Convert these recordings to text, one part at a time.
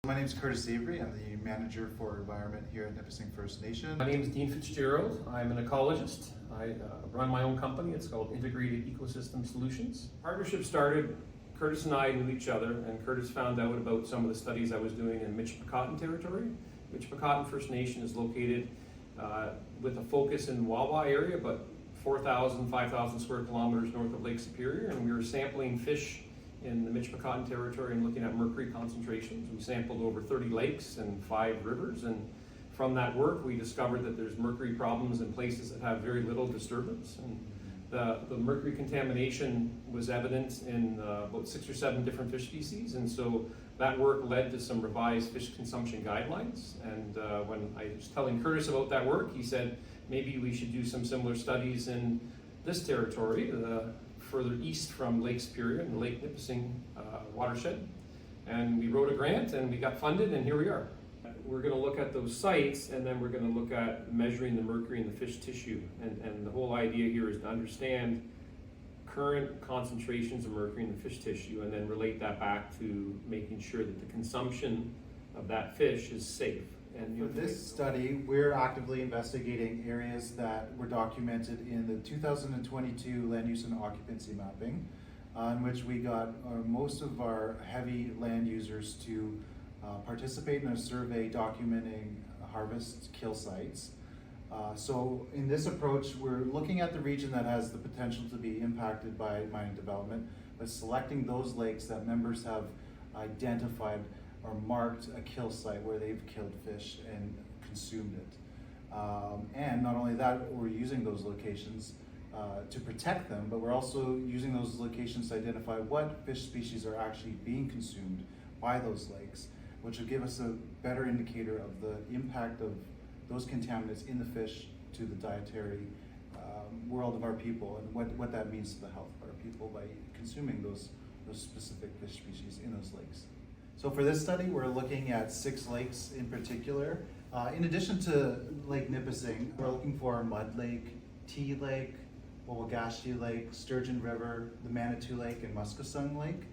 My name is Curtis Avery. I'm the manager for environment here at Nipissing First Nation. My name is Dean Fitzgerald. I'm an ecologist. I run my own company. It's called Integrated Ecosystem Solutions. Partnership started, Curtis and I knew each other, and Curtis found out about some of the studies I was doing in Michipicoten territory. Michipicoten First Nation is located with a focus in the Wawa area, but 4,000, 5,000 square kilometers north of Lake Superior, and we were sampling fish in the Michipicoten territory and looking at mercury concentrations. We sampled over 30 lakes and 5 rivers, and from that work we discovered that there's mercury problems in places that have very little disturbance. And the mercury contamination was evident in about 6 or 7 different fish species, and so that work led to some revised fish consumption guidelines. And when I was telling Curtis about that work, he said maybe we should do some similar studies in this territory, further east from Lake Superior and the Lake Nipissing watershed. And we wrote a grant and we got funded, and here we are. We're going to look at those sites, and then we're going to look at measuring the mercury in the fish tissue. And the whole idea here is to understand current concentrations of mercury in the fish tissue and then relate that back to making sure that the consumption of that fish is safe. And for this study, we're actively investigating areas that were documented in the 2022 land use and occupancy mapping, in which we got most of our heavy land users to participate in a survey documenting harvest kill sites. So in this approach, we're looking at the region that has the potential to be impacted by mining development, but selecting those lakes that members have identified or marked a kill site where they've killed fish and consumed it. And not only that, we're using those locations to protect them, but we're also using those locations to identify what fish species are actually being consumed by those lakes, which will give us a better indicator of the impact of those contaminants in the fish to the dietary world of our people, and what that means to the health of our people by consuming those specific fish species in those lakes. So for this study, we're looking at 6 lakes in particular. In addition to Lake Nipissing, we're looking for Mud Lake, Tea Lake, Wawagashi Lake, Sturgeon River, the Manitou Lake, and Muskosung Lake.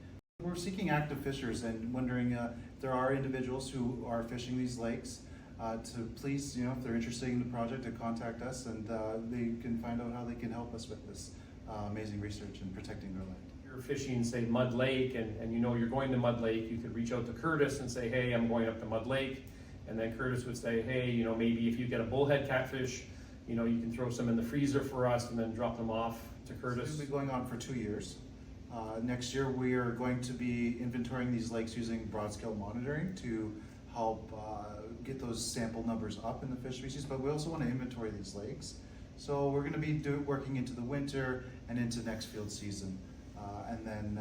We're seeking active fishers and wondering if there are individuals who are fishing these lakes to please, if they're interested in the project, to contact us, and they can find out how they can help us with this amazing research in protecting their land. You're fishing, say, Mud Lake, and you're going to Mud Lake, you could reach out to Curtis and say, hey, I'm going up to Mud Lake. And then Curtis would say, hey, maybe if you get a bullhead catfish, you can throw some in the freezer for us and then drop them off to Curtis. This will be going on for 2 years. Next year, we are going to be inventorying these lakes using broad-scale monitoring to help get those sample numbers up in the fish species, but we also want to inventory these lakes. So we're going to be working into the winter and into next field season. And then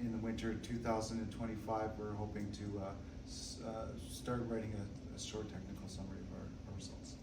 in the winter 2025, we're hoping to start writing a short technical summary of our results.